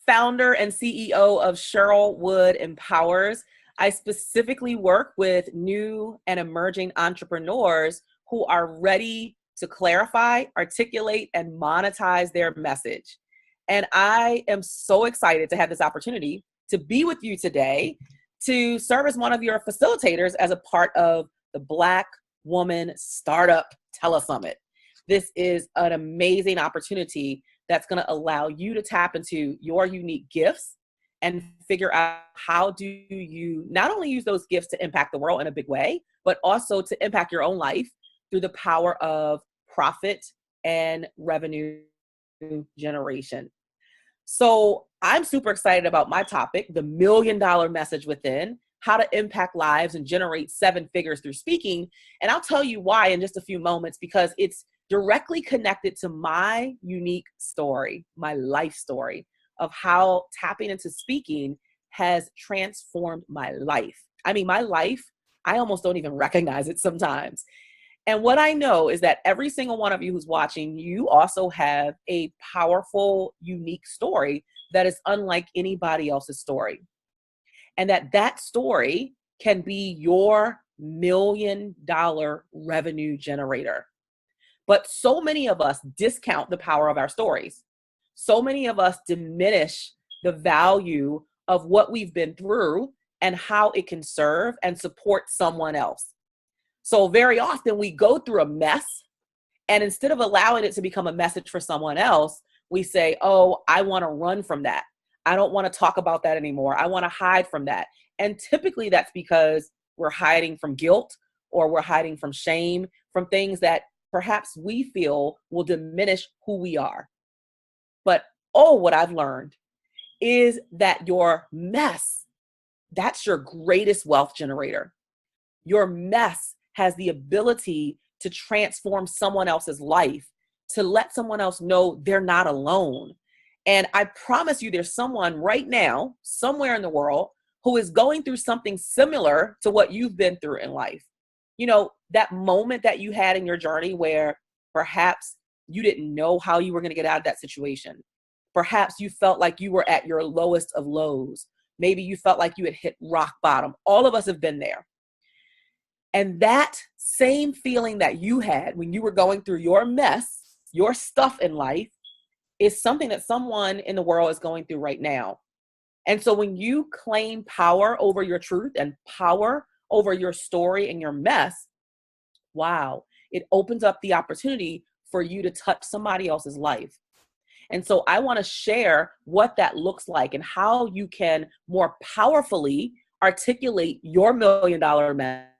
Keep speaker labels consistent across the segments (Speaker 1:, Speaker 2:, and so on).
Speaker 1: founder and CEO of Cheryl Wood Empowers. I specifically work with new and emerging entrepreneurs who are ready to clarify, articulate, and monetize their message. And I am so excited to have this opportunity to be with you today to serve as one of your facilitators as a part of the BlackWoman Startup Telesummit. This is an amazing opportunity that's going to allow you to tap into your unique gifts and figure out how do you not only use those gifts to impact the world in a big way, but also to impact your own life through the power of profit and revenue generation. So I'm super excited about my topic, the $1 million message within, how to impact lives and generate 7 figures through speaking. And I'll tell you why in just a few moments, because it's directly connected to my unique story, my life story of how tapping into speaking has transformed my life. I mean, my life, I almost don't even recognize it sometimes. And what I know is that every single one of you who's watching, you also have a powerful, unique story that is unlike anybody else's story. And that story can be your $1 million revenue generator. But so many of us discount the power of our stories. So many of us diminish the value of what we've been through and how it can serve and support someone else. So very often we go through a mess, and instead of allowing it to become a message for someone else, we say, oh, I want to run from that. I don't want to talk about that anymore. I want to hide from that. And typically that's because we're hiding from guilt, or we're hiding from shame, from things that perhaps we feel will diminish who we are. But what I've learned is that your mess, that's your greatest wealth generator. Your mess has the ability to transform someone else's life, to let someone else know they're not alone. And I promise you, there's someone right now, somewhere in the world, who is going through something similar to what you've been through in life. You know, that moment that you had in your journey where perhaps you didn't know how you were going to get out of that situation. Perhaps you felt like you were at your lowest of lows. Maybe you felt like you had hit rock bottom. All of us have been there. And that same feeling that you had when you were going through your mess, your stuff in life, is something that someone in the world is going through right now. And so when you claim power over your truth and power over your story and your mess, wow, it opens up the opportunity for you to touch somebody else's life. And so I want to share what that looks like and how you can more powerfully articulate your $1 million message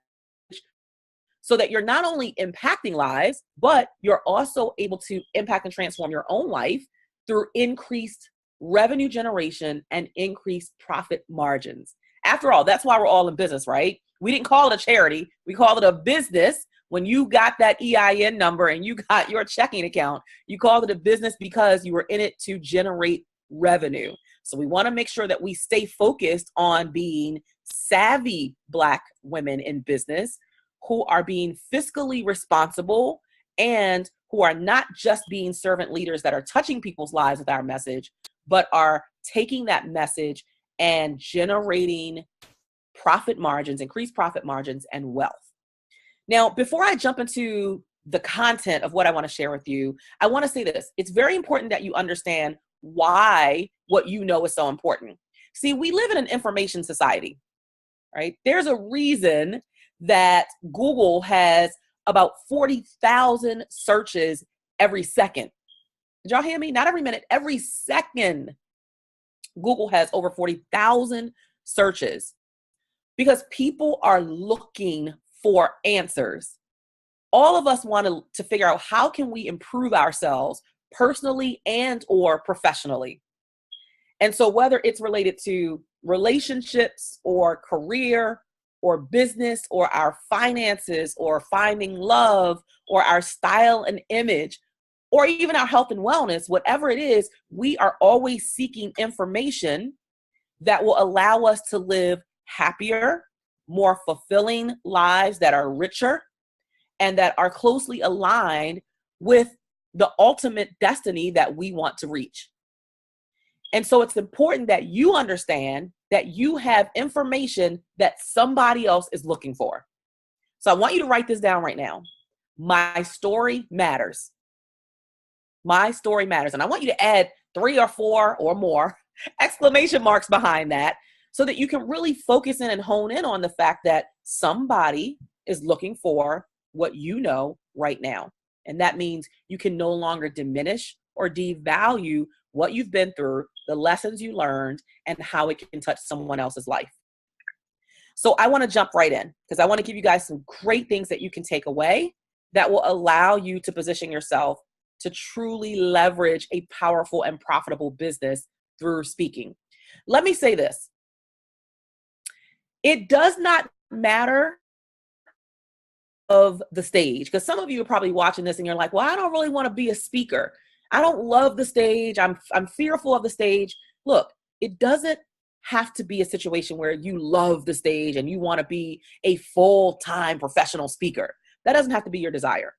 Speaker 1: so that you're not only impacting lives, but you're also able to impact and transform your own life through increased revenue generation and increased profit margins. After all, that's why we're all in business, right? We didn't call it a charity. We called it a business. When you got that EIN number and you got your checking account, you called it a business because you were in it to generate revenue. So we want to make sure that we stay focused on being savvy Black women in business who are being fiscally responsible and who are not just being servant leaders that are touching people's lives with our message, but are taking that message and generating profit margins, increased profit margins, and wealth. Now, before I jump into the content of what I want to share with you, I want to say this. It's very important that you understand why what you know is so important. See, we live in an information society, right? There's a reason that Google has about 40,000 searches every second. Did y'all hear me? Not every minute, every second. Google has over 40,000 searches because people are looking for answers. All of us want to figure out how can we improve ourselves personally and or professionally. And so whether it's related to relationships or career or business or our finances or finding love or our style and image or even our health and wellness, whatever it is, we are always seeking information that will allow us to live happier, more fulfilling lives that are richer and that are closely aligned with the ultimate destiny that we want to reach. And so it's important that you understand that you have information that somebody else is looking for. So I want you to write this down right now. My story matters. My story matters. And I want you to add 3 or 4 or more exclamation marks behind that so that you can really focus in and hone in on the fact that somebody is looking for what you know right now. And that means you can no longer diminish or devalue what you've been through, the lessons you learned, and how it can touch someone else's life. So I want to jump right in because I want to give you guys some great things that you can take away that will allow you to position yourself to truly leverage a powerful and profitable business through speaking. Let me say this. It does not matter of the stage, because some of you are probably watching this and you're like, well, I don't really want to be a speaker. I don't love the stage. I'm fearful of the stage. Look, it doesn't have to be a situation where you love the stage and you want to be a full-time professional speaker. That doesn't have to be your desire.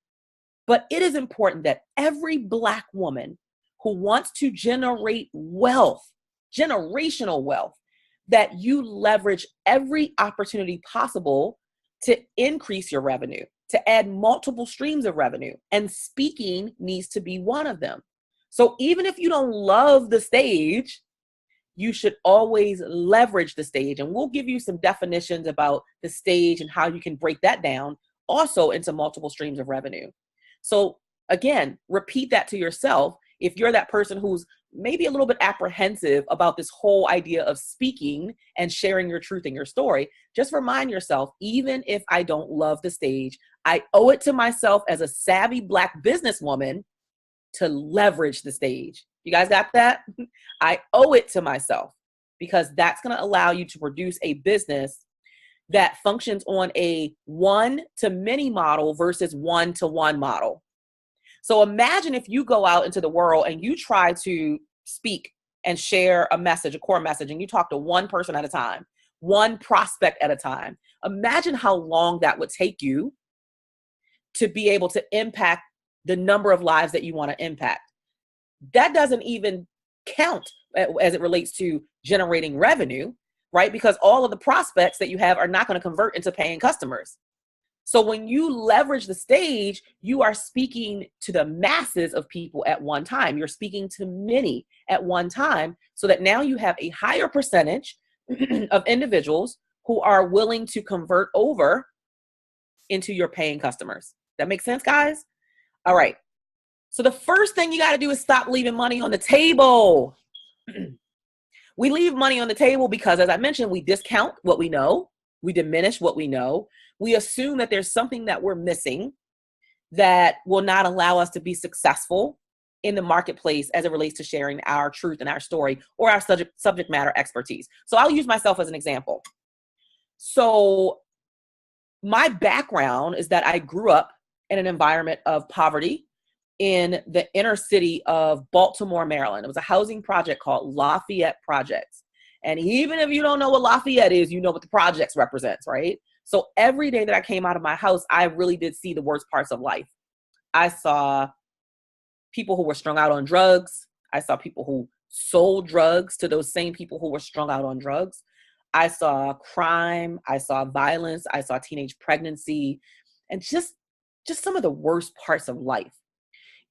Speaker 1: But it is important that every Black woman who wants to generate wealth, generational wealth, that you leverage every opportunity possible to increase your revenue, to add multiple streams of revenue. And speaking needs to be one of them. So even if you don't love the stage, you should always leverage the stage. And we'll give you some definitions about the stage and how you can break that down also into multiple streams of revenue. So again, repeat that to yourself. If you're that person who's maybe a little bit apprehensive about this whole idea of speaking and sharing your truth and your story, just remind yourself, even if I don't love the stage, I owe it to myself as a savvy Black businesswoman to leverage the stage. You guys got that? I owe it to myself because that's going to allow you to produce a business that functions on a one-to-many model versus one-to-one model. So imagine if you go out into the world and you try to speak and share a message, a core message, and you talk to one person at a time, one prospect at a time. Imagine how long that would take you to be able to impact the number of lives that you want to impact. That doesn't even count as it relates to generating revenue, right? Because all of the prospects that you have are not going to convert into paying customers. So when you leverage the stage, you are speaking to the masses of people at one time. You're speaking to many at one time so that now you have a higher percentage of individuals who are willing to convert over into your paying customers. That makes sense, guys? All right. So the first thing you got to do is stop leaving money on the table. We leave money on the table because, as I mentioned, we discount what we know. We diminish what we know. We assume that there's something that we're missing that will not allow us to be successful in the marketplace as it relates to sharing our truth and our story or our subject matter expertise. So I'll use myself as an example. So my background is that I grew up in an environment of poverty in the inner city of Baltimore, Maryland. It was a housing project called Lafayette Projects. And even if you don't know what Lafayette is, you know what the projects represents, right? So every day that I came out of my house, I really did see the worst parts of life. I saw people who were strung out on drugs. I saw people who sold drugs to those same people who were strung out on drugs. I saw crime. I saw violence. I saw teenage pregnancy and just some of the worst parts of life.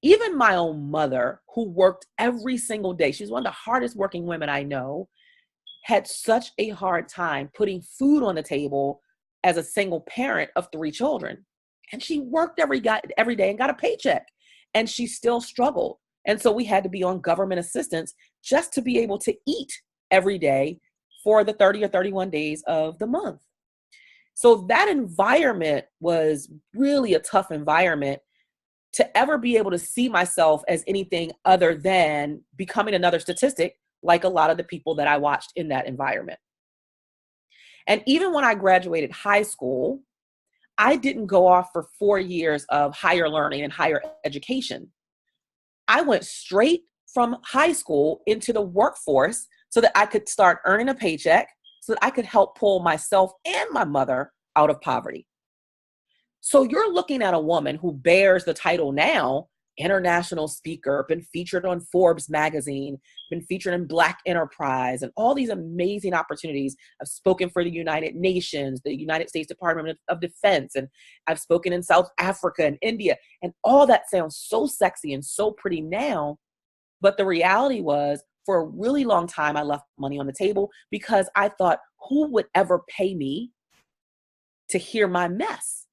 Speaker 1: Even my own mother, who worked every single day, she's one of the hardest working women I know, had such a hard time putting food on the table as a single parent of 3 children. And she worked every day and got a paycheck. And she still struggled. And so we had to be on government assistance just to be able to eat every day for the 30 or 31 days of the month. So that environment was really a tough environment to ever be able to see myself as anything other than becoming another statistic like a lot of the people that I watched in that environment. And even when I graduated high school, I didn't go off for 4 years of higher learning and higher education. I went straight from high school into the workforce so that I could start earning a paycheck so that I could help pull myself and my mother out of poverty. So you're looking at a woman who bears the title now international speaker, been featured on Forbes magazine, been featured in Black Enterprise, and all these amazing opportunities. I've spoken for the United Nations, the United States Department of Defense, and I've spoken in South Africa and India, and all that sounds so sexy and so pretty now. But the reality was, for a really long time, I left money on the table because I thought, who would ever pay me to hear my mess?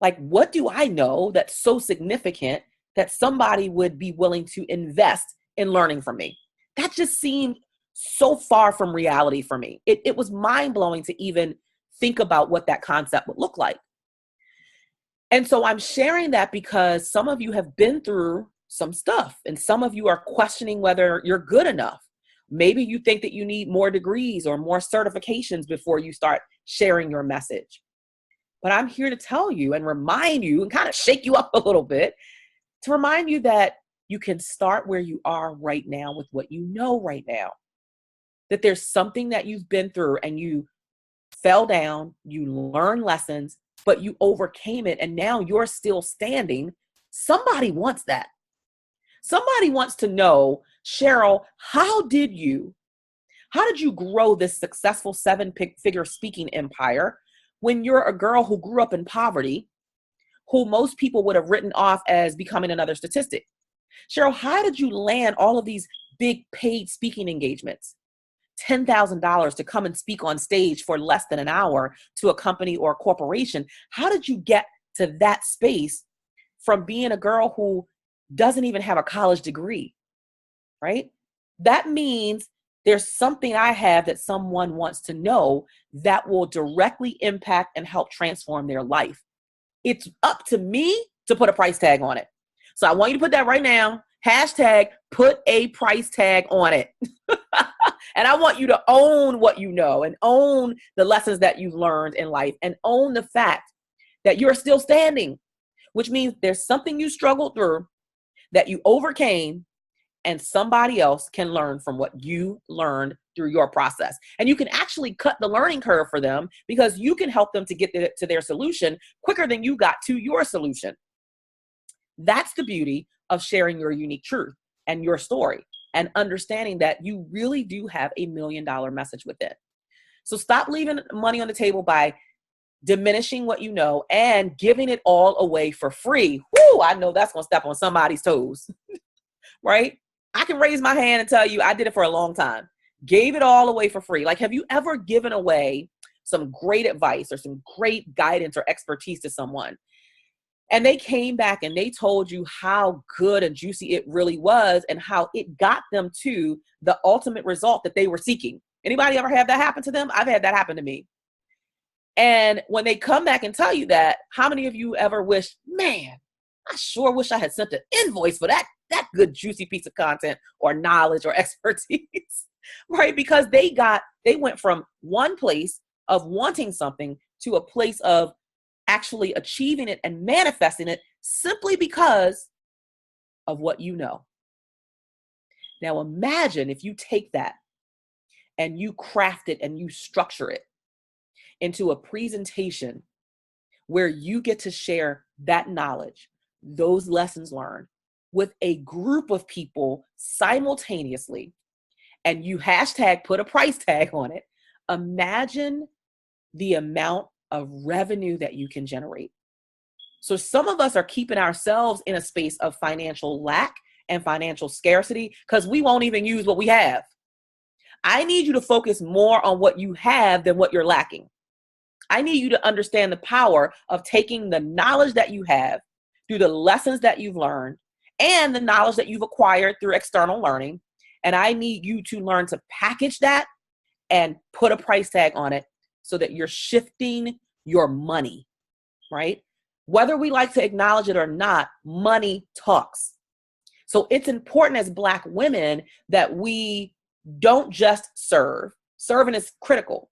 Speaker 1: Like, what do I know that's so significant that somebody would be willing to invest in learning from me? That just seemed so far from reality for me. It was mind-blowing to even think about what that concept would look like. And so I'm sharing that because some of you have been through some stuff, and some of you are questioning whether you're good enough. Maybe you think that you need more degrees or more certifications before you start sharing your message. But I'm here to tell you and remind you and kind of shake you up a little bit to remind you that you can start where you are right now with what you know right now. That there's something that you've been through and you fell down, you learned lessons, but you overcame it, and now you're still standing. Somebody wants that. Somebody wants to know, Cheryl, how did you grow this successful 7-figure speaking empire when you're a girl who grew up in poverty, who most people would have written off as becoming another statistic? Cheryl, how did you land all of these big paid speaking engagements? $10,000 to come and speak on stage for less than an hour to a company or a corporation. How did you get to that space from being a girl who doesn't even have a college degree, right? That means there's something I have that someone wants to know that will directly impact and help transform their life. It's up to me to put a price tag on it. So I want you to put that right now. Hashtag put a price tag on it. And I want you to own what you know and own the lessons that you've learned in life and own the fact that you're still standing, which means there's something you struggled through that you overcame, and somebody else can learn from what you learned through your process. And you can actually cut the learning curve for them because you can help them to get to their solution quicker than you got to your solution. That's the beauty of sharing your unique truth and your story and understanding that you really do have $1 million message within. So stop leaving money on the table by diminishing what you know and giving it all away for free. Whoo, I know that's going to step on somebody's toes, right? I can raise my hand and tell you I did it for a long time. Gave it all away for free. Like, have you ever given away some great advice or some great guidance or expertise to someone, and they came back and they told you how good and juicy it really was and how it got them to the ultimate result that they were seeking? Anybody ever have that happen to them? I've had that happen to me. And when they come back and tell you that, how many of you ever wish, man, I sure wish I had sent an invoice for that good juicy piece of content or knowledge or expertise, right? Because they went from one place of wanting something to a place of actually achieving it and manifesting it simply because of what you know. Now imagine if you take that and you craft it and you structure it into a presentation where you get to share that knowledge, those lessons learned with a group of people simultaneously, and you hashtag put a price tag on it. Imagine the amount of revenue that you can generate. So some of us are keeping ourselves in a space of financial lack and financial scarcity because we won't even use what we have. I need you to focus more on what you have than what you're lacking. I need you to understand the power of taking the knowledge that you have through the lessons that you've learned and the knowledge that you've acquired through external learning. And I need you to learn to package that and put a price tag on it so that you're shifting your money, right? Whether we like to acknowledge it or not, money talks. So it's important as Black women that we don't just serve. Serving is critical,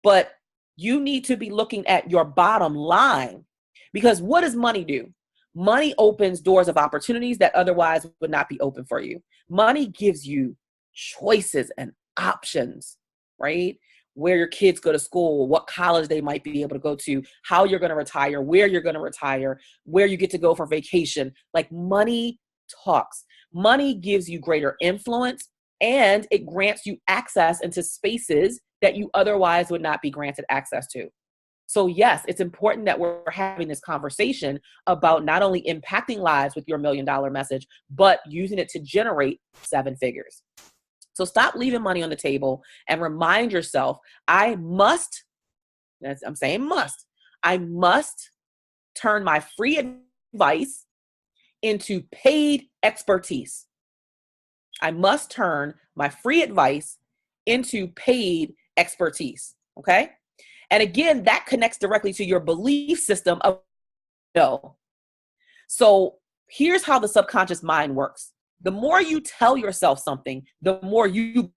Speaker 1: but you need to be looking at your bottom line, because what does money do? Money opens doors of opportunities that otherwise would not be open for you. Money gives you choices and options, right? where your kids go to school, what college they might be able to go to, how you're going to retire, where you're going to retire, where you get to go for vacation. Like, money talks. Money gives you greater influence, and it grants you access into spaces that you otherwise would not be granted access to. So yes, it's important that we're having this conversation about not only impacting lives with your $1 million message, but using it to generate 7 figures. So stop leaving money on the table and remind yourself, I must turn my free advice into paid expertise. I must turn my free advice into paid expertise. Okay. And again, that connects directly to your belief system of no. So here's how the subconscious mind works. The more you tell yourself something, the more you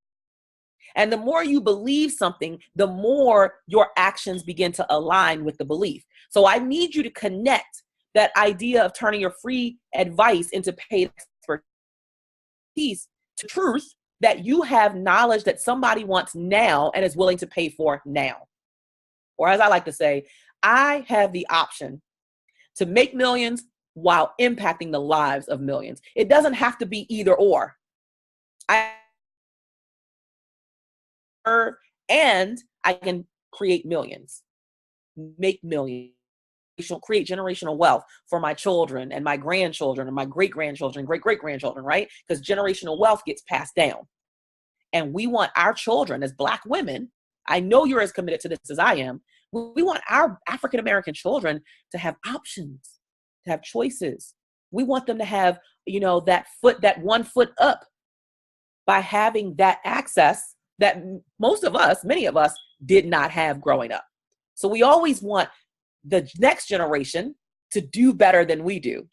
Speaker 1: believe something, the more your actions begin to align with the belief. So I need you to connect that idea of turning your free advice into paid expertise to truth, that you have knowledge that somebody wants now and is willing to pay for now. Or as I like to say, I have the option to make millions while impacting the lives of millions. It doesn't have to be either or. And I can create millions, make millions, create generational wealth for my children and my grandchildren and my great-grandchildren, great-great-grandchildren, right? Because generational wealth gets passed down. And we want our children as Black women, I know you're as committed to this as I am, we want our African-American children to have options, to have choices. We want them to have, that 1 foot up by having that access that many of us did not have growing up. So we always want the next generation to do better than we do.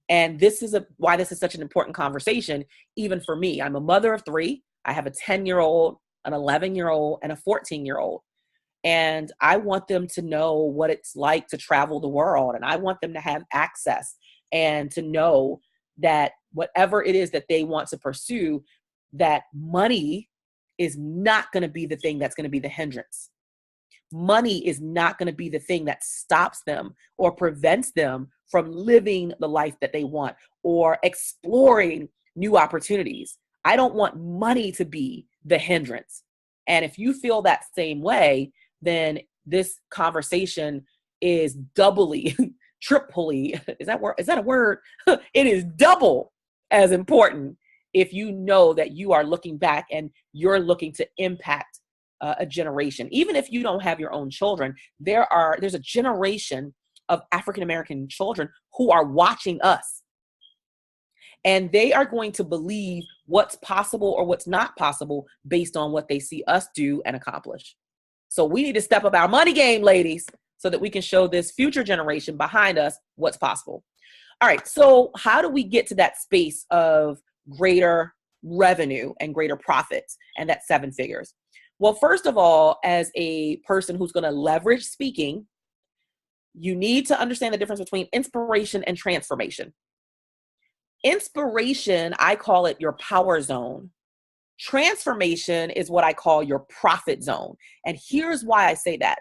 Speaker 1: And this is why this is such an important conversation, even for me. I'm a mother of 3. I have a 10-year-old, an 11-year-old, and a 14-year-old. And I want them to know what it's like to travel the world. And I want them to have access and to know that whatever it is that they want to pursue, that money is not going to be the thing that's going to be the hindrance. Money is not going to be the thing that stops them or prevents them from living the life that they want or exploring new opportunities. I don't want money to be the hindrance. And if you feel that same way, then this conversation is doubly, triply, is that a word? It is double as important if you know that you are looking back and you're looking to impact a generation. Even if you don't have your own children, there's a generation of African-American children who are watching us. And they are going to believe what's possible or what's not possible based on what they see us do and accomplish. So we need to step up our money game, ladies, so that we can show this future generation behind us what's possible. All right, so how do we get to that space of greater revenue and greater profits and that 7 figures? Well, first of all, as a person who's going to leverage speaking, you need to understand the difference between inspiration and transformation. Inspiration, I call it your power zone. Transformation is what I call your profit zone. And here's why I say that.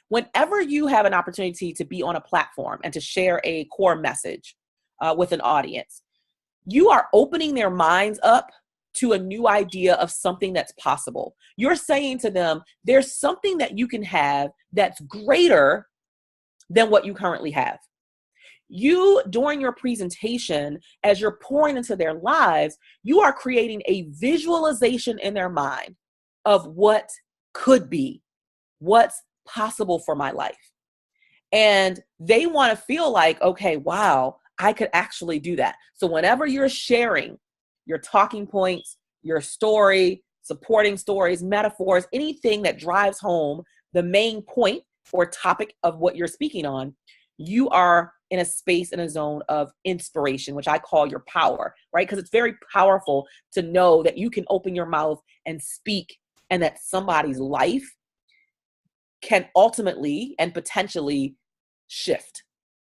Speaker 1: Whenever you have an opportunity to be on a platform and to share a core message with an audience, you are opening their minds up to a new idea of something that's possible. You're saying to them, there's something that you can have that's greater than what you currently have. You, during your presentation, as you're pouring into their lives, you are creating a visualization in their mind of what could be, what's possible for my life. And they want to feel like, okay, wow, I could actually do that. So whenever you're sharing your talking points, your story, supporting stories, metaphors, anything that drives home the main point or topic of what you're speaking on, you are in a space, in a zone of inspiration, which I call your power, right? Because it's very powerful to know that you can open your mouth and speak and that somebody's life can ultimately and potentially shift,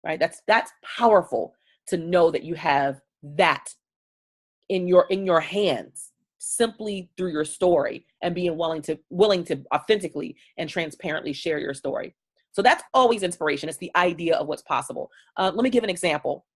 Speaker 1: right? That's powerful to know that you have that in your hands. simply through your story and being willing to authentically and transparently share your story. So that's always inspiration. It's the idea of what's possible. Let me give an example.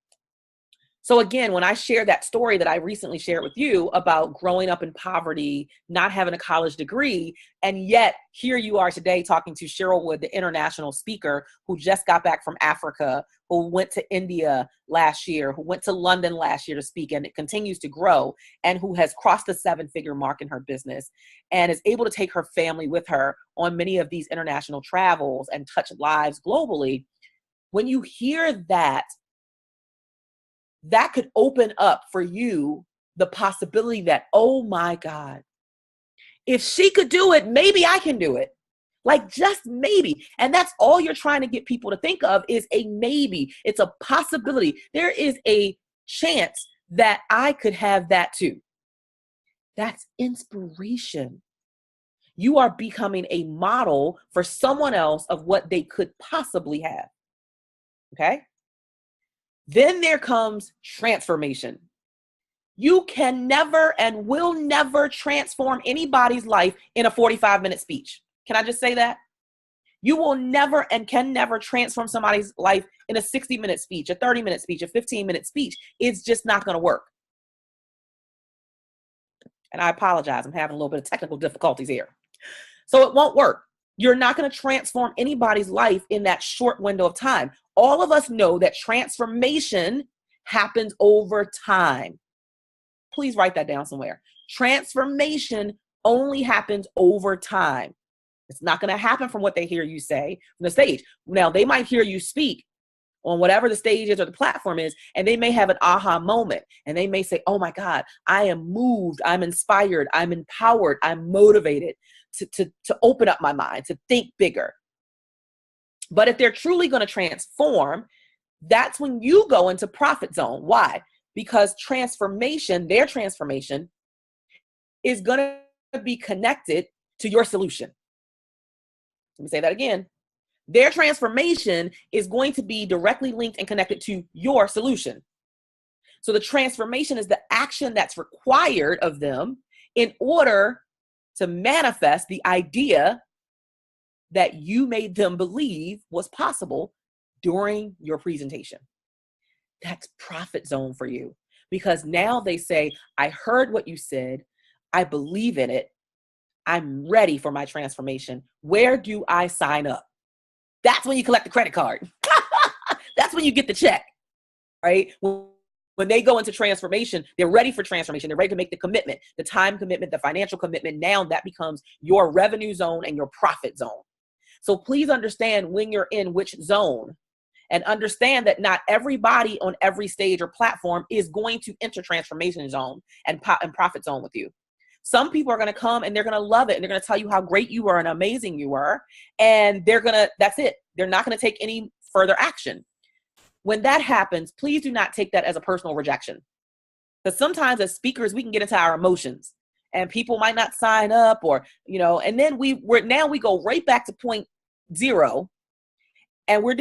Speaker 1: So again, when I shared that story that I recently shared with you about growing up in poverty, not having a college degree, and yet here you are today talking to Cheryl Wood, the international speaker who just got back from Africa, who went to India last year, who went to London last year to speak, and it continues to grow, and who has crossed the 7-figure mark in her business and is able to take her family with her on many of these international travels and touch lives globally. When you hear that, that could open up for you the possibility that, oh my God, if she could do it, maybe I can do it. Like just maybe. And that's all you're trying to get people to think of is a maybe. It's a possibility. There is a chance that I could have that too. That's inspiration. You are becoming a model for someone else of what they could possibly have. Okay? Then there comes transformation. You can never and will never transform anybody's life in a 45-minute speech. Can I just say that? You will never and can never transform somebody's life in a 60-minute speech, a 30-minute speech, a 15-minute speech. It's just not going to work. And I apologize. I'm having a little bit of technical difficulties here. So it won't work. You're not going to transform anybody's life in that short window of time. All of us know that transformation happens over time. Please write that down somewhere. Transformation only happens over time. It's not going to happen from what they hear you say from the stage. Now, they might hear you speak on whatever the stage is or the platform is, and they may have an aha moment, and they may say, oh my God, I am moved, I'm inspired, I'm empowered, I'm motivated to open up my mind, to think bigger. But if they're truly going to transform, that's when you go into profit zone. Why? Because transformation, their transformation, is going to be connected to your solution. Let me say that again. Their transformation is going to be directly linked and connected to your solution. So the transformation is the action that's required of them in order to manifest the idea that you made them believe was possible during your presentation. That's profit zone for you, because now they say, I heard what you said. I believe in it. I'm ready for my transformation. Where do I sign up? That's when you collect the credit card. That's when you get the check, right? When they go into transformation, they're ready for transformation. They're ready to make the commitment, the time commitment, the financial commitment. Now that becomes your revenue zone and your profit zone. So please understand when you're in which zone, and understand that not everybody on every stage or platform is going to enter transformation zone and profit zone with you. Some people are going to come and they're going to love it. And they're going to tell you how great you are and amazing you are. And that's it. They're not going to take any further action. When that happens, please do not take that as a personal rejection. Because sometimes as speakers, we can get into our emotions and people might not sign up, or, and then we go right back to point zero, and we're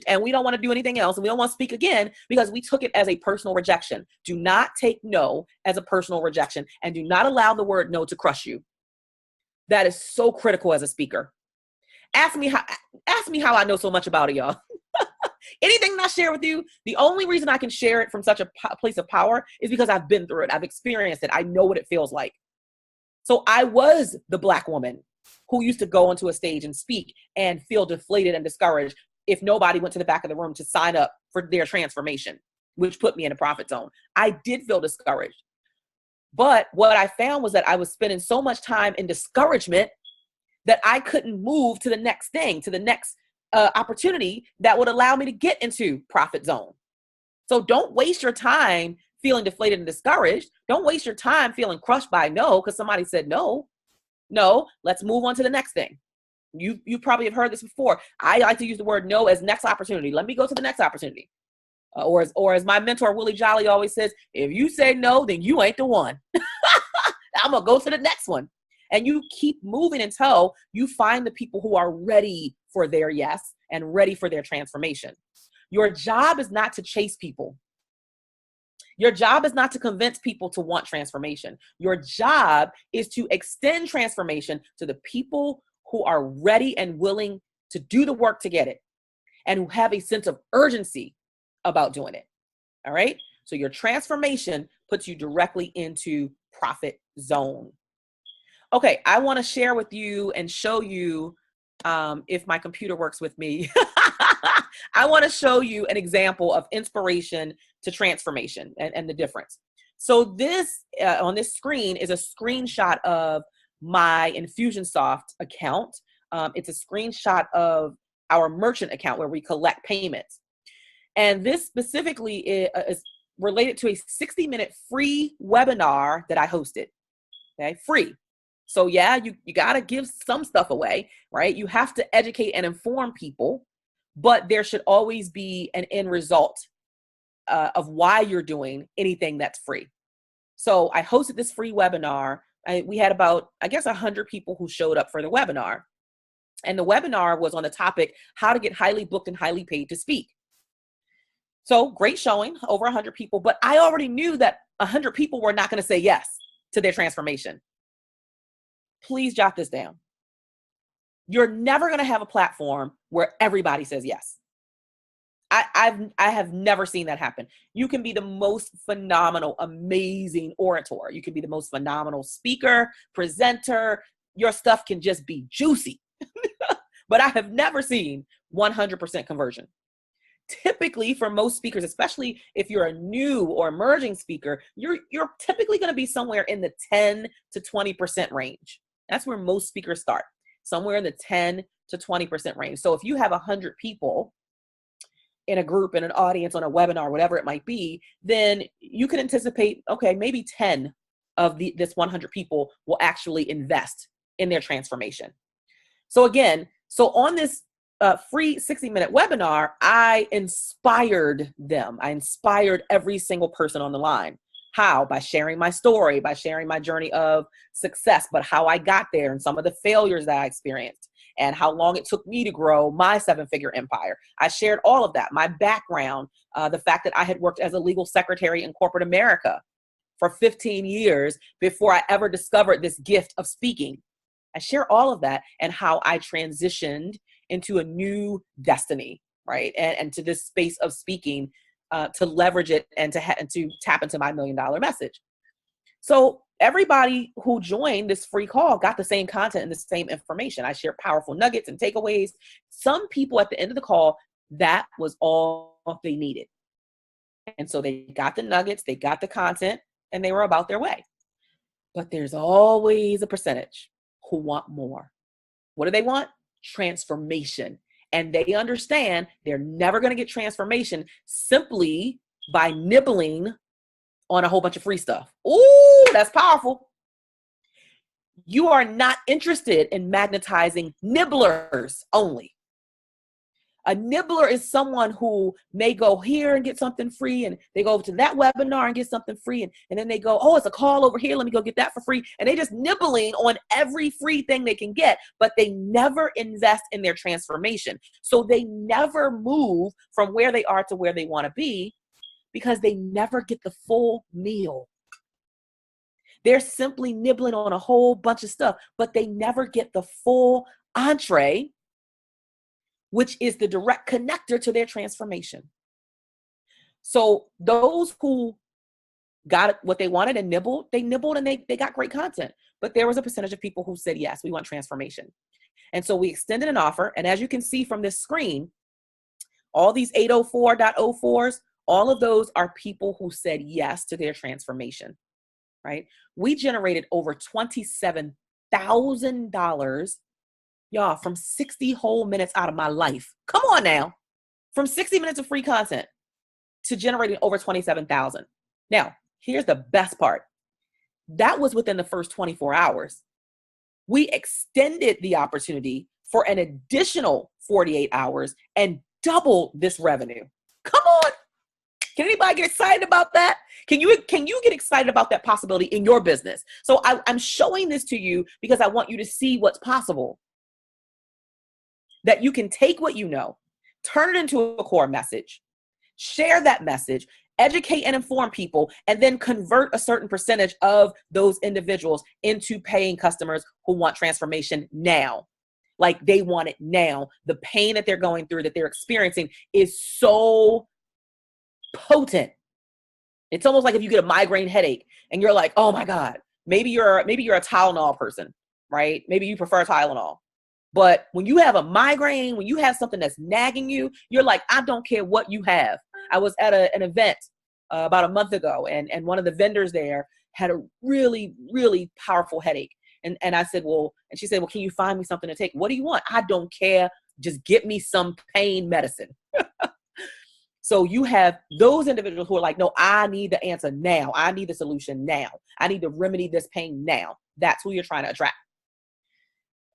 Speaker 1: and we don't want to do anything else, and we don't want to speak again because we took it as a personal rejection. Do not take no as a personal rejection, and do not allow the word no to crush you. That is so critical as a speaker. Ask me how I know so much about it, y'all. Anything that I share with you, the only reason I can share it from such a place of power is because I've been through it. I've experienced it. I know what it feels like. So I was the Black woman who used to go onto a stage and speak and feel deflated and discouraged if nobody went to the back of the room to sign up for their transformation, which put me in a profit zone. I did feel discouraged. But what I found was that I was spending so much time in discouragement that I couldn't move to the next thing, to the next opportunity that would allow me to get into profit zone. So don't waste your time feeling deflated and discouraged. Don't waste your time feeling crushed by no, because somebody said no. No, let's move on to the next thing. You probably have heard this before. I like to use the word no as next opportunity. Let me go to the next opportunity. Or as my mentor, Willie Jolly, always says, if you say no, then you ain't the one. I'm going to go to the next one. And you keep moving until you find the people who are ready for their yes and ready for their transformation. Your job is not to chase people. Your job is not to convince people to want transformation. Your job is to extend transformation to the people who are ready and willing to do the work to get it and who have a sense of urgency about doing it. All right. So your transformation puts you directly into profit zone. Okay. I want to share with you and show you, if my computer works with me, I want to show you an example of inspiration to transformation and the difference. So this on this screen is a screenshot of my Infusionsoft account. It's a screenshot of our merchant account where we collect payments. And this specifically is related to a 60-minute free webinar that I hosted. Okay, free. So yeah, you got to give some stuff away, right? You have to educate and inform people, but there should always be an end result of why you're doing anything that's free. So I hosted this free webinar. We had about, I guess, 100 people who showed up for the webinar. And the webinar was on the topic, how to get highly booked and highly paid to speak. So great showing, over 100 people, but I already knew that 100 people were not going to say yes to their transformation. Please jot this down. You're never going to have a platform where everybody says yes. I have never seen that happen. You can be the most phenomenal, amazing orator. You can be the most phenomenal speaker, presenter. Your stuff can just be juicy. But I have never seen 100% conversion. Typically, for most speakers, especially if you're a new or emerging speaker, you're typically going to be somewhere in the 10 to 20% range. That's where most speakers start, somewhere in the 10 to 20% range. So if you have 100 people in a group, in an audience, on a webinar, whatever it might be, then you can anticipate, okay, maybe 10 of this 100 people will actually invest in their transformation. So again, on this free 60-minute webinar, I inspired them. I inspired every single person on the line. How? By sharing my story, by sharing my journey of success, but how I got there and some of the failures that I experienced and how long it took me to grow my 7-figure empire. I shared all of that, my background, the fact that I had worked as a legal secretary in corporate America for 15 years before I ever discovered this gift of speaking. I share all of that and how I transitioned into a new destiny, right? And to this space of speaking, to leverage it and to tap into my $1 million message. So everybody who joined this free call got the same content and the same information. I shared powerful nuggets and takeaways. Some people at the end of the call, that was all they needed. And so they got the nuggets, they got the content, and they were about their way. But there's always a percentage who want more. What do they want? Transformation. And they understand they're never going to get transformation simply by nibbling on a whole bunch of free stuff. Ooh, that's powerful. You are not interested in magnetizing nibblers only. A nibbler is someone who may go here and get something free, and they go over to that webinar and get something free, and then they go, oh, it's a call over here, let me go get that for free. And they just nibbling on every free thing they can get, but they never invest in their transformation. So they never move from where they are to where they want to be because they never get the full meal. They're simply nibbling on a whole bunch of stuff, but they never get the full entree, which is the direct connector to their transformation. So those who got what they wanted and nibbled, they nibbled and they got great content. But there was a percentage of people who said, yes, we want transformation. And so we extended an offer. And as you can see from this screen, all these 804.04s, all of those are people who said yes to their transformation, right? We generated over $27,000, y'all, from 60 whole minutes out of my life. Come on now. From 60 minutes of free content to generating over 27,000. Now, here's the best part. That was within the first 24 hours. We extended the opportunity for an additional 48 hours and doubled this revenue. Come on. Can anybody get excited about that? Can you get excited about that possibility in your business? So I'm showing this to you because I want you to see what's possible. That you can take what you know, turn it into a core message, share that message, educate and inform people, and then convert a certain percentage of those individuals into paying customers who want transformation now. Like they want it now. The pain that they're going through, that they're experiencing, is so potent. It's almost like if you get a migraine headache and you're like, oh my God, maybe you're a Tylenol person, right? Maybe you prefer Tylenol. But when you have a migraine, when you have something that's nagging you, you're like, I don't care what you have. I was at an event about a month ago, and one of the vendors there had a really, really powerful headache. And I said, and she said, well, can you find me something to take? What do you want? I don't care. Just get me some pain medicine. So you have those individuals who are like, no, I need the answer now. I need the solution now. I need to remedy this pain now. That's who you're trying to attract.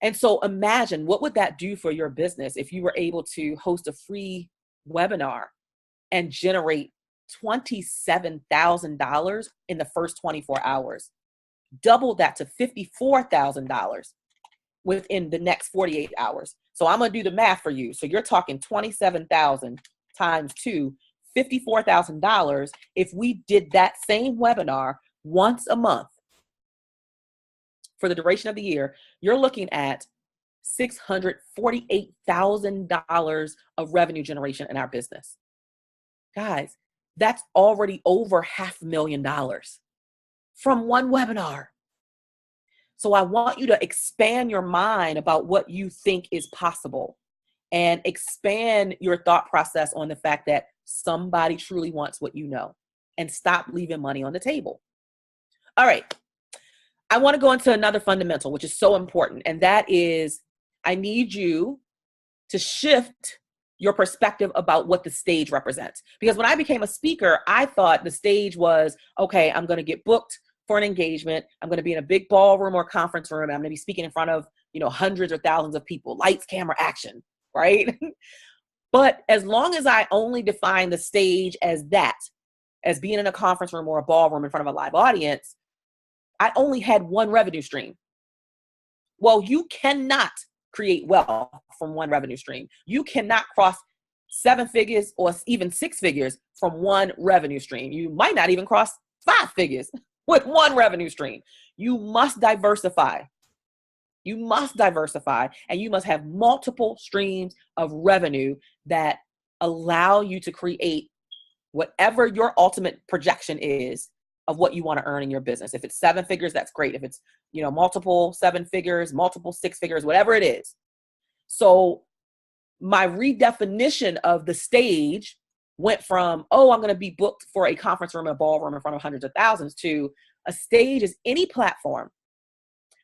Speaker 1: And so imagine, what would that do for your business if you were able to host a free webinar and generate $27,000 in the first 24 hours? Double that to $54,000 within the next 48 hours. So I'm going to do the math for you. So you're talking 27,000 times 2, $54,000. If we did that same webinar once a month for the duration of the year, you're looking at $648,000 of revenue generation in our business. Guys, that's already over $500,000 from one webinar. So I want you to expand your mind about what you think is possible, and expand your thought process on the fact that somebody truly wants what you know, and stop leaving money on the table. All right. I want to go into another fundamental, which is so important. And that is, I need you to shift your perspective about what the stage represents. Because when I became a speaker, I thought the stage was, okay, I'm going to get booked for an engagement. I'm going to be in a big ballroom or conference room. And I'm going to be speaking in front of, hundreds or thousands of people, lights, camera, action, right? But as long as I only define the stage as that, as being in a conference room or a ballroom in front of a live audience, I only had one revenue stream. Well, you cannot create wealth from one revenue stream. You cannot cross 7 figures or even 6 figures from one revenue stream. You might not even cross 5 figures with one revenue stream. You must diversify. You must diversify, and you must have multiple streams of revenue that allow you to create whatever your ultimate projection is of what you want to earn in your business. If it's 7 figures, that's great. If it's, multiple 7 figures, multiple 6 figures, whatever it is. So my redefinition of the stage went from, I'm going to be booked for a conference room, a ballroom in front of hundreds of thousands, to a stage is any platform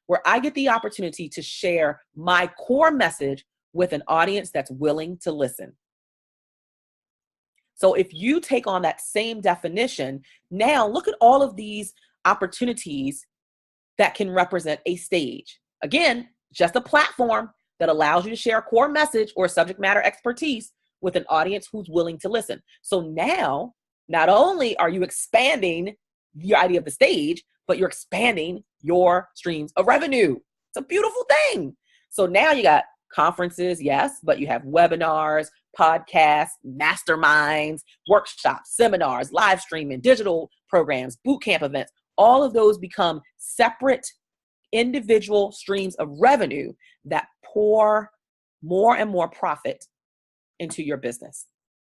Speaker 1: where I get the opportunity to share my core message with an audience that's willing to listen. So if you take on that same definition, now look at all of these opportunities that can represent a stage. Again, just a platform that allows you to share a core message or subject matter expertise with an audience who's willing to listen. So now, not only are you expanding the idea of the stage, but you're expanding your streams of revenue. It's a beautiful thing. So now you got conferences, yes, but you have webinars, podcasts, masterminds, workshops, seminars, live streaming, digital programs, bootcamp events. All of those become separate individual streams of revenue that pour more and more profit into your business.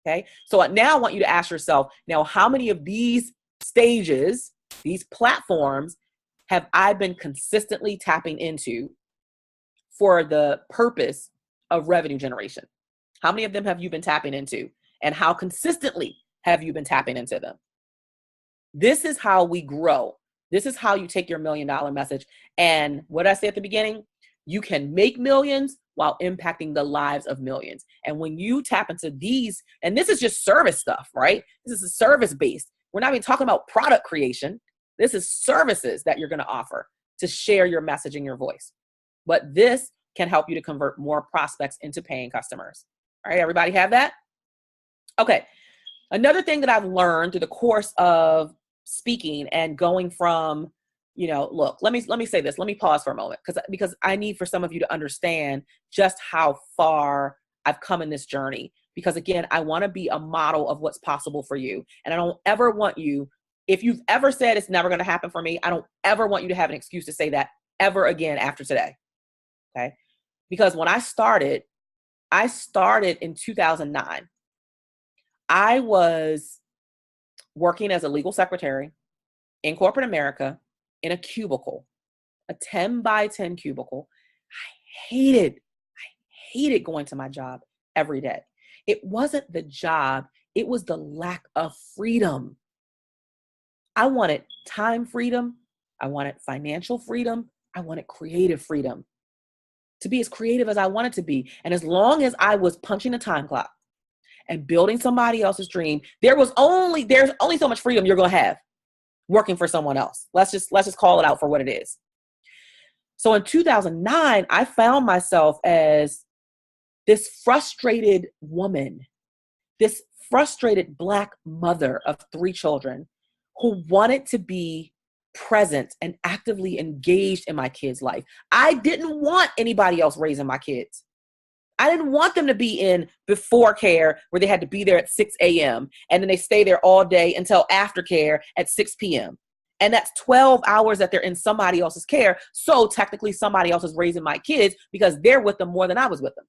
Speaker 1: Okay. So now I want you to ask yourself, now, how many of these stages, these platforms, have I been consistently tapping into for the purpose of revenue generation? How many of them have you been tapping into? And how consistently have you been tapping into them? This is how we grow. This is how you take your $1 million message. And what did I say at the beginning? You can make millions while impacting the lives of millions. And when you tap into these, and this is just service stuff, right? This is service-based. We're not even talking about product creation. This is services that you're going to offer to share your message and your voice. But this can help you to convert more prospects into paying customers. All right, everybody have that? Okay. Another thing that I've learned through the course of speaking and going from, look, let me say this. Let me pause for a moment because I need for some of you to understand just how far I've come in this journey. because again, I want to be a model of what's possible for you. And I don't ever want you, if you've ever said it's never going to happen for me, I don't ever want you to have an excuse to say that ever again after today. Okay. Because when I started in 2009. I was working as a legal secretary in corporate America in a cubicle, a 10 by 10 cubicle. I hated going to my job every day. It wasn't the job, it was the lack of freedom. I wanted time freedom. I wanted financial freedom. I wanted creative freedom, to be as creative as I wanted to be. And as long as I was punching a time clock and building somebody else's dream, there's only so much freedom you're going to have working for someone else. Let's just call it out for what it is. So in 2009, I found myself as this frustrated woman, this frustrated Black mother of 3 children who wanted to be present and actively engaged in my kids' life. I didn't want anybody else raising my kids. I didn't want them to be in before care where they had to be there at 6 a.m. and then they stay there all day until aftercare at 6 p.m. And that's 12 hours that they're in somebody else's care. So technically somebody else is raising my kids because they're with them more than I was with them.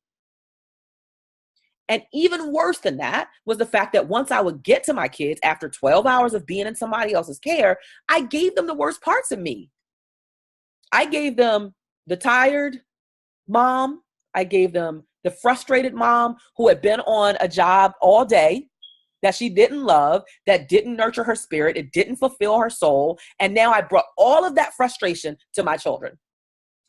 Speaker 1: And even worse than that was the fact that once I would get to my kids after 12 hours of being in somebody else's care, I gave them the worst parts of me. I gave them the tired mom. I gave them the frustrated mom who had been on a job all day that she didn't love, that didn't nurture her spirit, it didn't fulfill her soul. And now I brought all of that frustration to my children.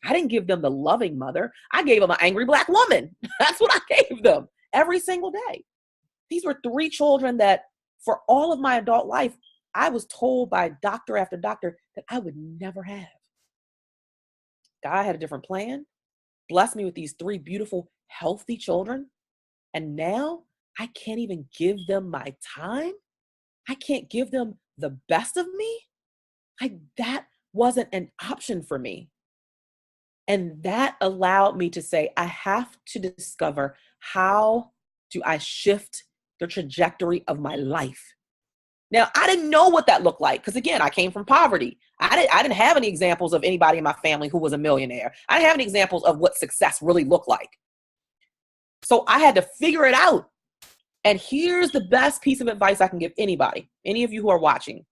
Speaker 1: I didn't give them the loving mother. I gave them an angry Black woman. That's what I gave them every single day. These were 3 children that for all of my adult life, I was told by doctor after doctor that I would never have. God had a different plan, blessed me with these 3 beautiful, healthy children. And now I can't even give them my time. I can't give them the best of me. That wasn't an option for me. And that allowed me to say, I have to discover, how do I shift the trajectory of my life? Now, I didn't know what that looked like because, again, I came from poverty. I didn't have any examples of anybody in my family who was a millionaire. I didn't have any examples of what success really looked like. So I had to figure it out. And here's the best piece of advice I can give anybody, any of you who are watching.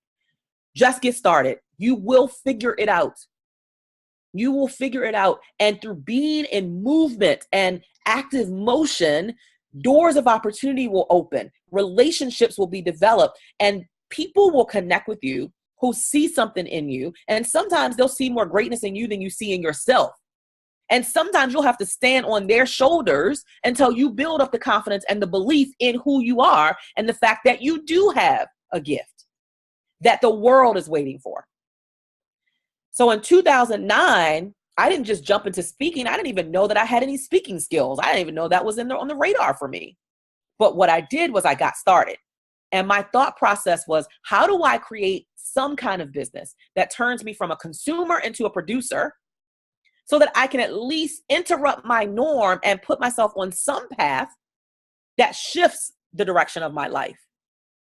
Speaker 1: Just get started. You will figure it out. You will figure it out. And through being in movement and active motion, doors of opportunity will open. Relationships will be developed. And people will connect with you who see something in you. And sometimes they'll see more greatness in you than you see in yourself. And sometimes you'll have to stand on their shoulders until you build up the confidence and the belief in who you are and the fact that you do have a gift that the world is waiting for. So in 2009, I didn't just jump into speaking. I didn't even know that I had any speaking skills. I didn't even know that was on the radar for me. But what I did was I got started. And my thought process was, how do I create some kind of business that turns me from a consumer into a producer, so that I can at least interrupt my norm and put myself on some path that shifts the direction of my life.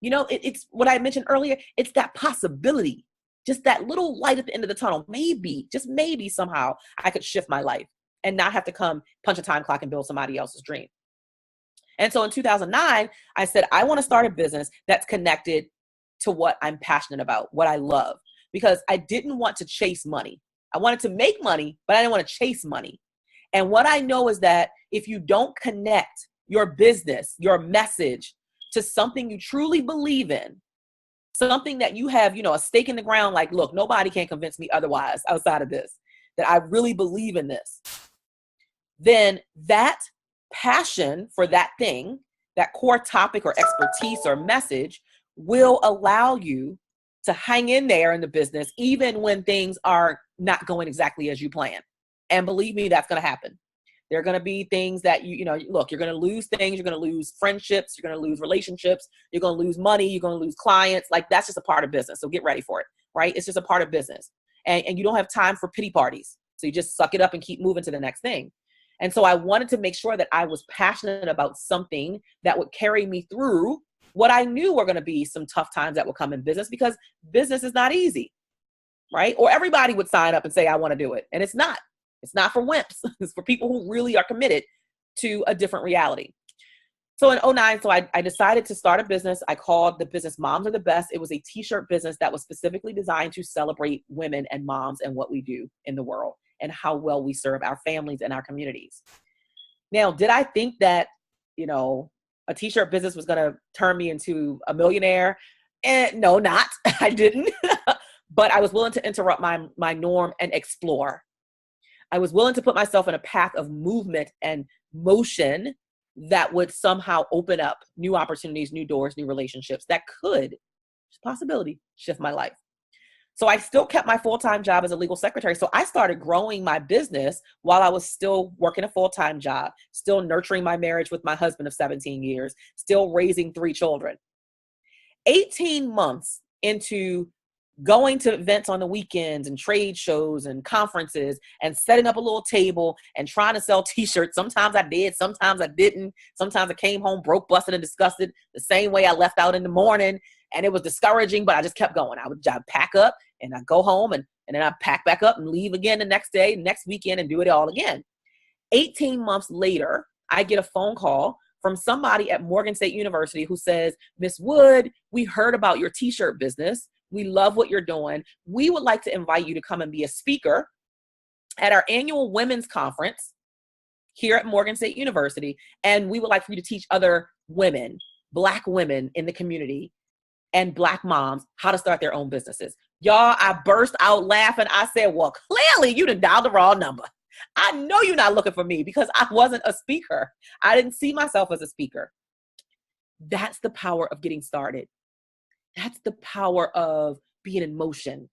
Speaker 1: You know, it's what I mentioned earlier. It's that possibility, just that little light at the end of the tunnel. Maybe, just maybe somehow I could shift my life and not have to come punch a time clock and build somebody else's dream. And so in 2009, I said, I want to start a business that's connected to what I'm passionate about, what I love, because I didn't want to chase money. I wanted to make money, but I didn't want to chase money. And what I know is that if you don't connect your business, your message to something you truly believe in, something that you have, a stake in the ground, like, look, nobody can convince me otherwise outside of this, that I really believe in this, then that passion for that thing, that core topic or expertise or message will allow you to hang in there in the business, even when things are not going exactly as you plan. And believe me, that's going to happen. There are going to be things that look, you're going to lose things. You're going to lose friendships. You're going to lose relationships. You're going to lose money. You're going to lose clients. Like, that's just a part of business. So get ready for it, right? It's just a part of business. And you don't have time for pity parties. So you just suck it up and keep moving to the next thing. And so I wanted to make sure that I was passionate about something that would carry me through what I knew were going to be some tough times that would come in business, because business is not easy, right? Or everybody would sign up and say, I want to do it. And it's not. It's not for wimps. It's for people who really are committed to a different reality. So in 2009, I decided to start a business. I called the business Moms Are the Best. It was a t-shirt business that was specifically designed to celebrate women and moms and what we do in the world and how well we serve our families and our communities. Now, did I think that, a t-shirt business was going to turn me into a millionaire? No, not. I didn't. But I was willing to interrupt my norm and explore. I was willing to put myself in a path of movement and motion that would somehow open up new opportunities, new doors, new relationships that could, possibility, shift my life. So I still kept my full-time job as a legal secretary. So I started growing my business while I was still working a full-time job, still nurturing my marriage with my husband of 17 years, still raising 3 children. 18 months into going to events on the weekends and trade shows and conferences and setting up a little table and trying to sell t-shirts. Sometimes I did, sometimes I didn't. Sometimes I came home broke, busted, and disgusted the same way I left out in the morning. And it was discouraging, but I just kept going. I'd pack up and I'd go home and then I'd pack back up and leave again the next day, next weekend, and do it all again. 18 months later, I get a phone call from somebody at Morgan State University who says, Miss Wood, we heard about your t-shirt business. We love what you're doing. We would like to invite you to come and be a speaker at our annual women's conference here at Morgan State University. And we would like for you to teach other women, Black women in the community and Black moms how to start their own businesses. Y'all, I burst out laughing. I said, well, clearly you done dialed the wrong number. I know you're not looking for me because I wasn't a speaker. I didn't see myself as a speaker. That's the power of getting started. That's the power of being in motion,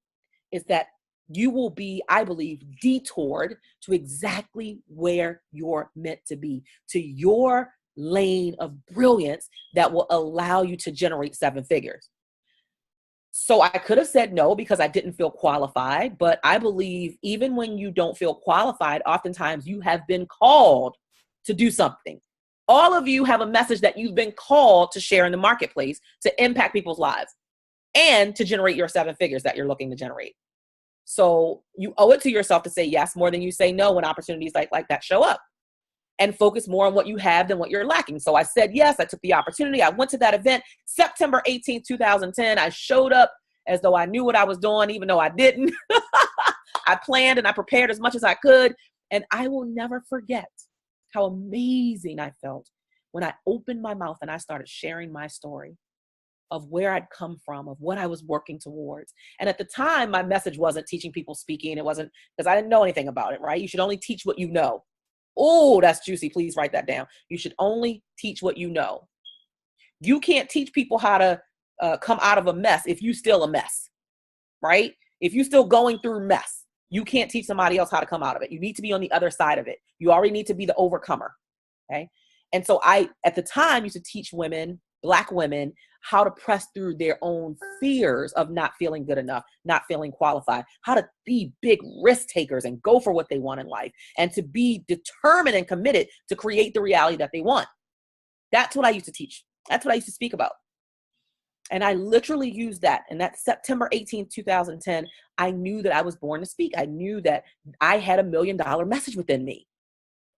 Speaker 1: is that you will be, I believe, detoured to exactly where you're meant to be, to your lane of brilliance that will allow you to generate 7 figures. So I could have said no because I didn't feel qualified, but I believe even when you don't feel qualified, oftentimes you have been called to do something. All of you have a message that you've been called to share in the marketplace to impact people's lives and to generate your 7 figures that you're looking to generate. So you owe it to yourself to say yes more than you say no when opportunities like that show up, and focus more on what you have than what you're lacking. So I said yes, I took the opportunity. I went to that event, September 18th, 2010. I showed up as though I knew what I was doing, even though I didn't. I planned and I prepared as much as I could. And I will never forget how amazing I felt when I opened my mouth and I started sharing my story of where I'd come from, of what I was working towards. And at the time, my message wasn't teaching people speaking. It wasn't, because I didn't know anything about it, right? You should only teach what you know. Oh, that's juicy. Please write that down. You should only teach what you know. You can't teach people how to come out of a mess if you still a mess, right? If you're still going through mess, you can't teach somebody else how to come out of it. You need to be on the other side of it. You already need to be the overcomer, okay? And so I, at the time, used to teach women, Black women, how to press through their own fears of not feeling good enough, not feeling qualified, how to be big risk takers and go for what they want in life, and to be determined and committed to create the reality that they want. That's what I used to teach. That's what I used to speak about. And I literally used that. And that September 18th, 2010, I knew that I was born to speak. I knew that I had $1 million message within me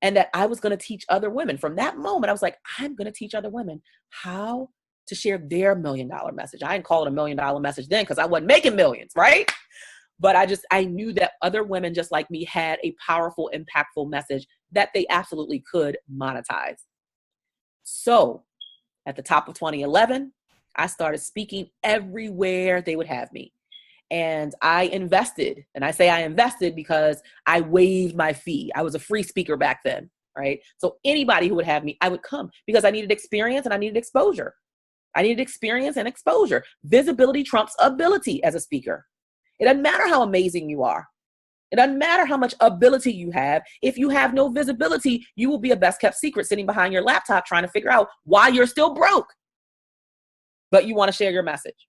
Speaker 1: and that I was going to teach other women. From that moment, I was like, I'm going to teach other women how to share their $1 million message. I didn't call it $1 million message then because I wasn't making millions, right? But I knew that other women just like me had a powerful, impactful message that they absolutely could monetize. So at the top of 2011, I started speaking everywhere they would have me. And I invested, and I say I invested because I waived my fee. I was a free speaker back then, right? So anybody who would have me, I would come because I needed experience and I needed exposure. I needed experience and exposure. Visibility trumps ability as a speaker. It doesn't matter how amazing you are. It doesn't matter how much ability you have. If you have no visibility, you will be a best kept secret sitting behind your laptop trying to figure out why you're still broke, but you want to share your message.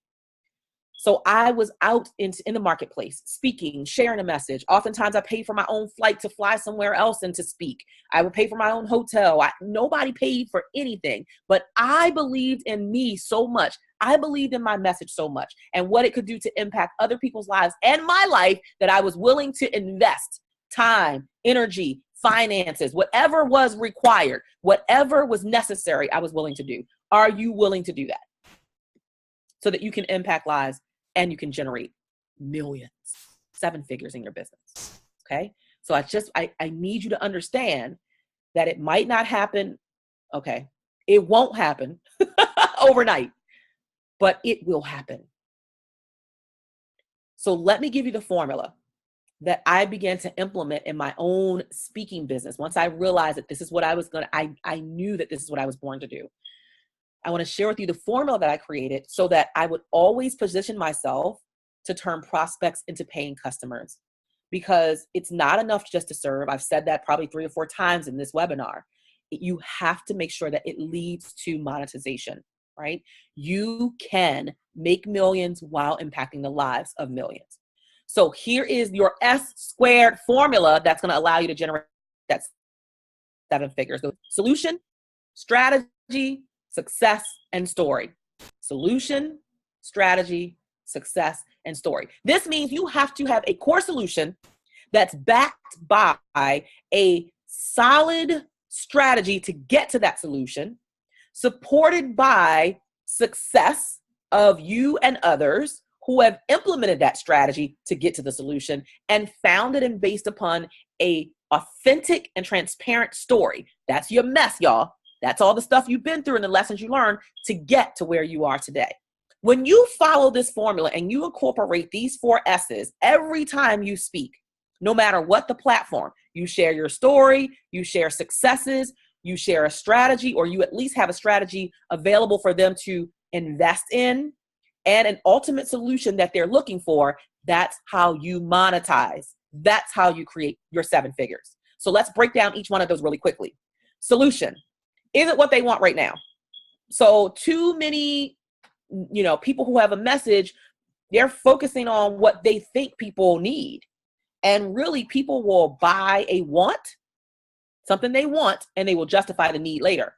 Speaker 1: So I was out in the marketplace, speaking, sharing a message. Oftentimes I paid for my own flight to fly somewhere else and to speak. I would pay for my own hotel. Nobody paid for anything, but I believed in me so much. I believed in my message so much and what it could do to impact other people's lives and my life that I was willing to invest time, energy, finances, whatever was required, whatever was necessary, I was willing to do. Are you willing to do that? So that you can impact lives and you can generate millions, 7 figures in your business. Okay. So I need you to understand that it might not happen. Okay. It won't happen overnight, but it will happen. So let me give you the formula that I began to implement in my own speaking business. Once I realized that this is what I knew that this is what I was born to do. I want to share with you the formula that I created so that I would always position myself to turn prospects into paying customers, because it's not enough just to serve. I've said that probably 3 or 4 times in this webinar. You have to make sure that it leads to monetization, right? You can make millions while impacting the lives of millions. So here is your S-squared formula that's going to allow you to generate that 7 figures. So solution, strategy, success, and story. Solution, strategy, success, and story. This means you have to have a core solution that's backed by a solid strategy to get to that solution, supported by success of you and others who have implemented that strategy to get to the solution, and founded and based upon a authentic and transparent story. That's your mess, y'all. That's all the stuff you've been through and the lessons you learned to get to where you are today. When you follow this formula and you incorporate these 4 S's every time you speak, no matter what the platform, you share your story, you share successes, you share a strategy, or you at least have a strategy available for them to invest in, and an ultimate solution that they're looking for, that's how you monetize. That's how you create your 7 figures. So let's break down each one of those really quickly. Solution isn't what they want right now. So too many, people who have a message, they're focusing on what they think people need. And really, people will buy something they want, and they will justify the need later.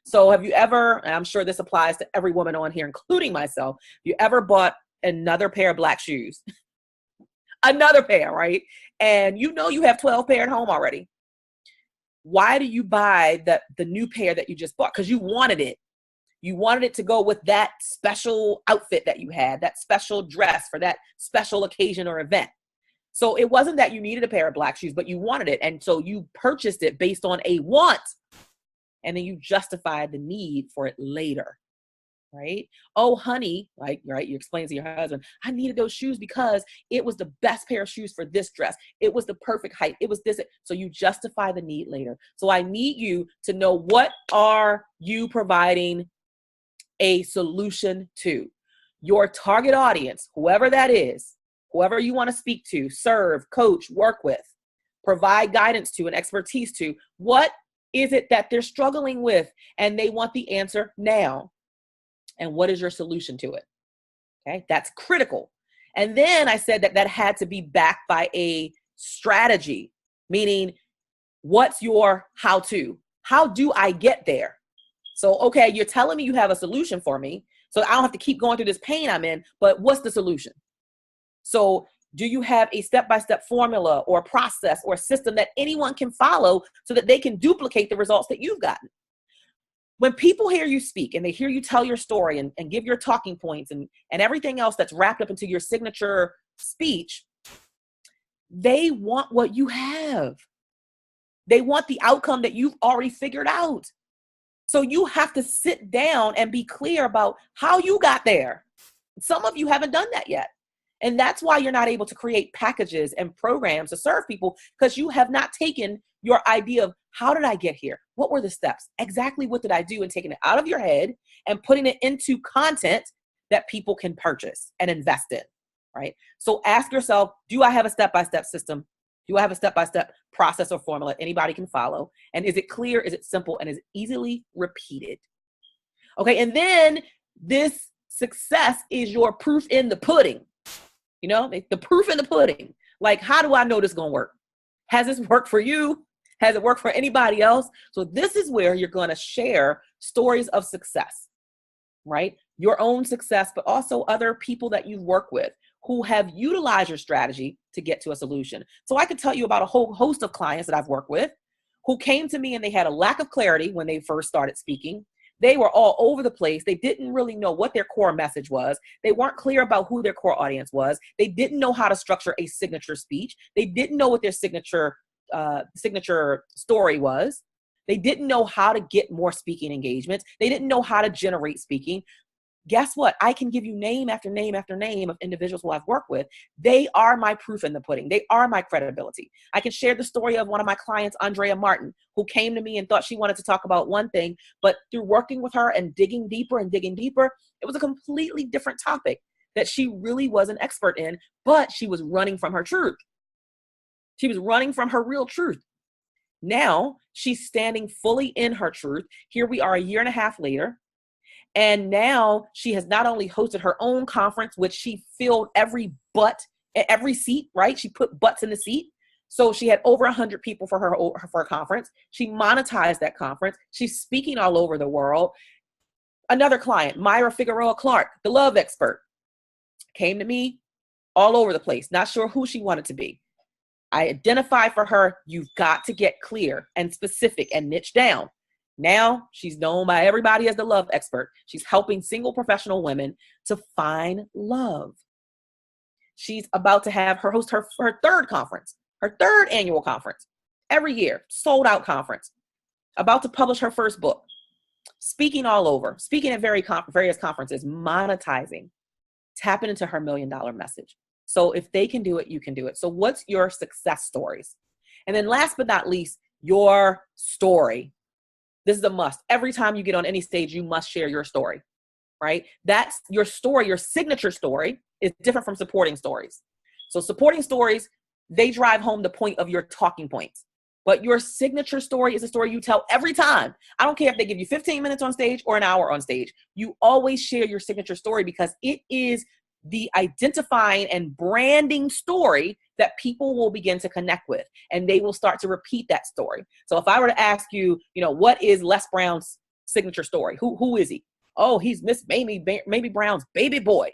Speaker 1: So have you ever, and I'm sure this applies to every woman on here, including myself, you ever bought another pair of black shoes? Another pair, right? And you have 12 pair at home already. Why do you buy the new pair that you just bought? Because you wanted it. You wanted it to go with that special outfit that you had, that special dress for that special occasion or event. So it wasn't that you needed a pair of black shoes, but you wanted it. And so you purchased it based on a want. And then you justified the need for it later, right? Oh, honey, right? You explain to your husband, I needed those shoes because it was the best pair of shoes for this dress. It was the perfect height. It was this. So you justify the need later. So I need you to know, what are you providing a solution to? Your target audience, whoever that is, whoever you want to speak to, serve, coach, work with, provide guidance to and expertise to. What is it that they're struggling with and they want the answer now? And what is your solution to it? Okay, that's critical. And then I said that had to be backed by a strategy, meaning what's your how-to? How do I get there? So, okay, you're telling me you have a solution for me, so I don't have to keep going through this pain I'm in, but what's the solution? So do you have a step-by-step formula or process or system that anyone can follow so that they can duplicate the results that you've gotten? When people hear you speak and they hear you tell your story and give your talking points and everything else that's wrapped up into your signature speech, they want what you have. They want the outcome that you've already figured out. So you have to sit down and be clear about how you got there. Some of you haven't done that yet. And that's why you're not able to create packages and programs to serve people, because you have not taken your idea of, how did I get here? What were the steps? Exactly what did I do? And taking it out of your head and putting it into content that people can purchase and invest in, right? So ask yourself, do I have a step-by-step system? Do I have a step-by-step process or formula anybody can follow? And is it clear? Is it simple? And is it easily repeated? Okay, and then this Success is your proof in the pudding. You know, the proof in the pudding. Like, how do I know this is going to work? Has this worked for you? Has it worked for anybody else? So this is where you're going to share stories of success, right? Your own success, but also other people that you work with who have utilized your strategy to get to a solution. So I could tell you about a whole host of clients that I've worked with who came to me and they had a lack of clarity when they first started speaking. They were all over the place. They didn't really know what their core message was. They weren't clear about who their core audience was. They didn't know how to structure a signature speech. They didn't know what their signature story was. They didn't know how to get more speaking engagements. They didn't know how to generate speaking. Guess what? I can give you name after name after name of individuals who I've worked with. They are my proof in the pudding. They are my credibility. I can share the story of one of my clients, Andrea Martin, who came to me and thought she wanted to talk about one thing, but through working with her and digging deeper, it was a completely different topic that she really was an expert in, but she was running from her truth. She was running from her real truth. Now she's standing fully in her truth. Here we are a year and a half later. And now she has not only hosted her own conference, which she filled every seat, right? She put butts in the seat. So she had over 100 people for her conference. She monetized that conference. She's speaking all over the world. Another client, Myra Figueroa Clark, the love expert, came to me all over the place, not sure who she wanted to be. I identified for her, you've got to get clear and specific and niche down. Now she's known by everybody as the love expert. She's helping single professional women to find love. She's about to have her host her third conference, her third annual conference every year, sold out conference, about to publish her first book, speaking all over, speaking at various conferences, monetizing, tapping into her $1 million message. So if they can do it, you can do it. So what's your success stories? And then last but not least, your story. This is a must. Every time you get on any stage, you must share your story, right? That's your story. Your signature story is different from supporting stories. So supporting stories, they drive home the point of your talking points. But your signature story is a story you tell every time. I don't care if they give you 15 minutes on stage or an hour on stage. You always share your signature story because it is the identifying and branding story that people will begin to connect with, and they will start to repeat that story. So if I were to ask you, what is Les Brown's signature story? Who is he? Oh, he's Miss Mamie Brown's baby boy,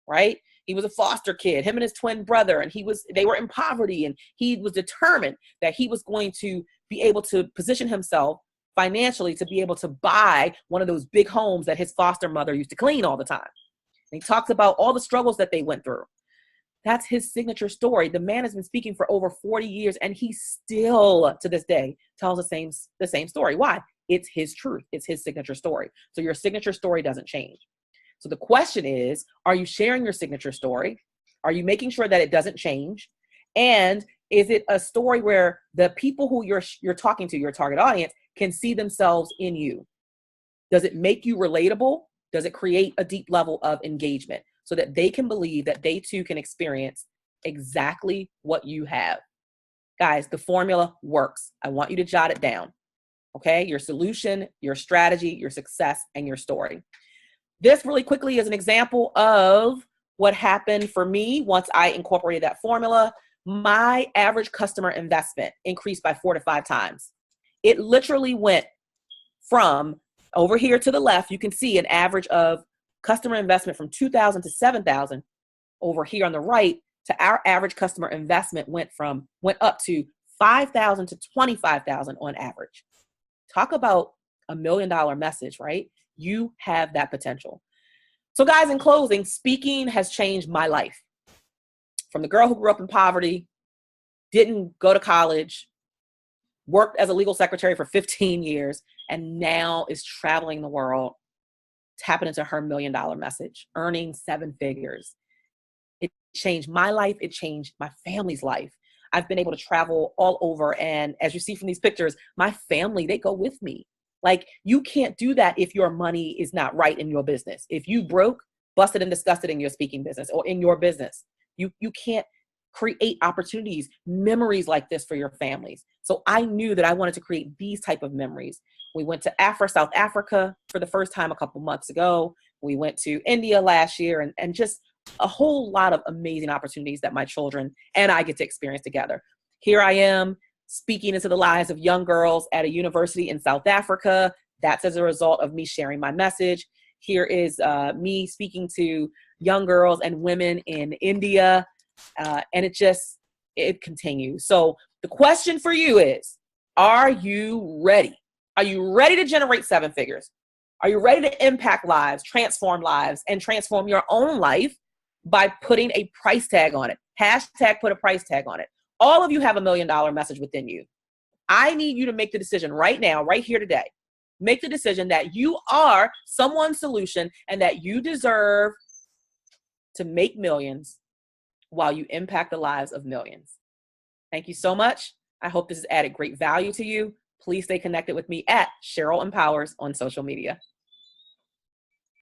Speaker 1: right? He was a foster kid, him and his twin brother, and they were in poverty, and he was determined that he was going to be able to position himself financially to be able to buy one of those big homes that his foster mother used to clean all the time. And he talks about all the struggles that they went through. That's his signature story. The man has been speaking for over 40 years, and he still, to this day, tells the same story. Why? It's his truth. It's his signature story. So your signature story doesn't change. So the question is, are you sharing your signature story? Are you making sure that it doesn't change? And is it a story where the people who you're talking to, your target audience, can see themselves in you? Does it make you relatable? Does it create a deep level of engagement so that they can believe that they too can experience exactly what you have? Guys, the formula works. I want you to jot it down. Okay? Your solution, your strategy, your success, and your story. This really quickly is an example of what happened for me once I incorporated that formula. My average customer investment increased by 4 to 5 times. It literally went from over here to the left, you can see an average of customer investment from $2,000 to $7,000. Over here on the right, to our average customer investment went up to $5,000 to $25,000 on average. Talk about $1 million message, right? You have that potential. So guys, in closing, speaking has changed my life. From the girl who grew up in poverty, didn't go to college, worked as a legal secretary for 15 years, and now is traveling the world, tapping into her $1 million message, earning 7 figures. It changed my life. It changed my family's life. I've been able to travel all over. And as you see from these pictures, my family, they go with me. Like, you can't do that if your money is not right in your business. If you broke, busted, and disgusted in your speaking business or in your business, you can't create opportunities, memories like this for your families. So I knew that I wanted to create these type of memories. We went to South Africa for the first time a couple months ago. We went to India last year, and just a whole lot of amazing opportunities that my children and I get to experience together. Here I am speaking into the lives of young girls at a university in South Africa. That's as a result of me sharing my message. Here is me speaking to young girls and women in India. And it continues. So the question for you is, are you ready? Are you ready to generate 7 figures? Are you ready to impact lives, and transform your own life by putting a price tag on it? Hashtag put a price tag on it. All of you have $1 million message within you. I need you to make the decision right now, right here today. Make the decision that you are someone's solution and that you deserve to make millions while you impact the lives of millions. Thank you so much. I hope this has added great value to you. Please stay connected with me at Cheryl Empowers on social media.